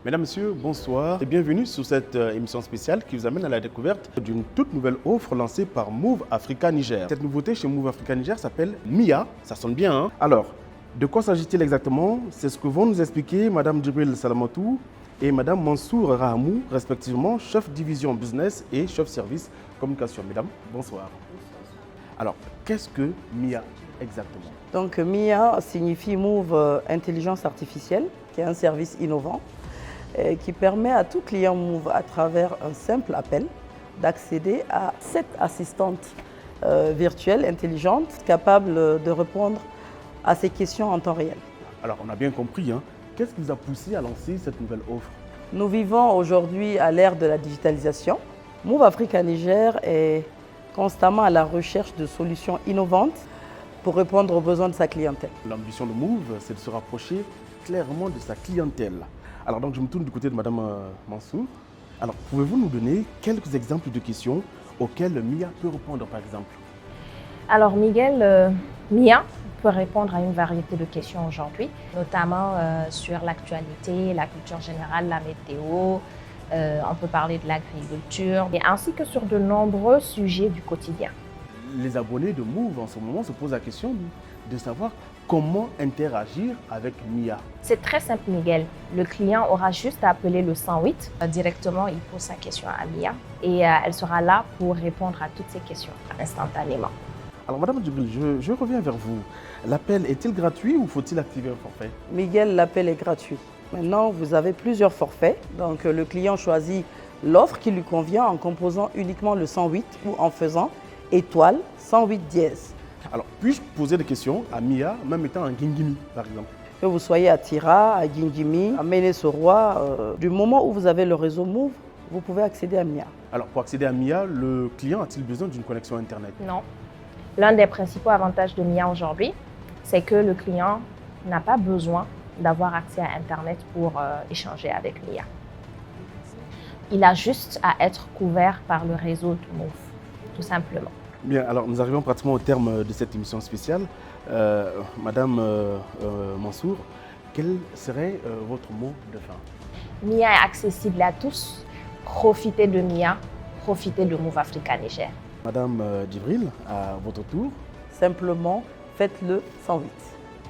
Mesdames, Messieurs, bonsoir et bienvenue sur cette émission spéciale qui vous amène à la découverte d'une toute nouvelle offre lancée par Move Africa Niger. Cette nouveauté chez Move Africa Niger s'appelle Mia, ça sonne bien hein. Alors, de quoi s'agit-il exactement? C'est ce que vont nous expliquer Madame Djibril Salamatou et Madame Mansour Rahamou, respectivement chef division business et chef service communication. Mesdames, bonsoir. Alors, qu'est-ce que Mia exactement? Donc MIA signifie Move Intelligence Artificielle, qui est un service innovant qui permet à tout client Move, à travers un simple appel, d'accéder à 7 assistantes virtuelles intelligentes capables de répondre à ces questions en temps réel. Alors, on a bien compris, hein. Qu'est-ce qui vous a poussé à lancer cette nouvelle offre? Nous vivons aujourd'hui à l'ère de la digitalisation. Move Africa Niger est constamment à la recherche de solutions innovantes pour répondre aux besoins de sa clientèle. L'ambition de Move, c'est de se rapprocher clairement de sa clientèle. Alors donc je me tourne du côté de Madame Mansour. Alors pouvez-vous nous donner quelques exemples de questions auxquelles Mia peut répondre par exemple? Alors Miguel, Mia peut répondre à une variété de questions aujourd'hui, notamment sur l'actualité, la culture générale, la météo, on peut parler de l'agriculture, ainsi que sur de nombreux sujets du quotidien. Les abonnés de Move en ce moment se posent la question de savoir comment interagir avec Mia. C'est très simple Miguel, le client aura juste à appeler le 108. Directement, il pose sa question à Mia et elle sera là pour répondre à toutes ces questions instantanément. Alors Madame Djibril, je reviens vers vous. L'appel est-il gratuit ou faut-il activer un forfait? Miguel, l'appel est gratuit. Maintenant, vous avez plusieurs forfaits. Donc le client choisit l'offre qui lui convient en composant uniquement le 108 ou en faisant étoile 108 dièse. Alors, puis-je poser des questions à Mia, même étant en Guingimi, par exemple? Que vous soyez à Tira, à Guingimi, à Méné-Soroa, du moment où vous avez le réseau Move, vous pouvez accéder à Mia. Alors, pour accéder à Mia, le client a-t-il besoin d'une connexion Internet? Non. L'un des principaux avantages de Mia aujourd'hui, c'est que le client n'a pas besoin d'avoir accès à Internet pour échanger avec Mia. Il a juste à être couvert par le réseau de Move, tout simplement. Bien, alors nous arrivons pratiquement au terme de cette émission spéciale. Madame Mansour, quel serait votre mot de fin? Mia est accessible à tous. Profitez de Mia, profitez de Move Africa Niger. Madame Djibril, à votre tour. Simplement, faites le 108.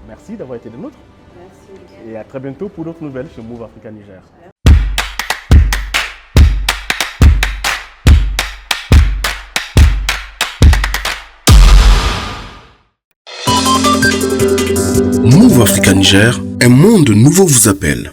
Merci d'avoir été des nôtres. Merci. Et à très bientôt pour d'autres nouvelles sur Move Africa Niger. Move Africa Niger, un monde nouveau vous appelle.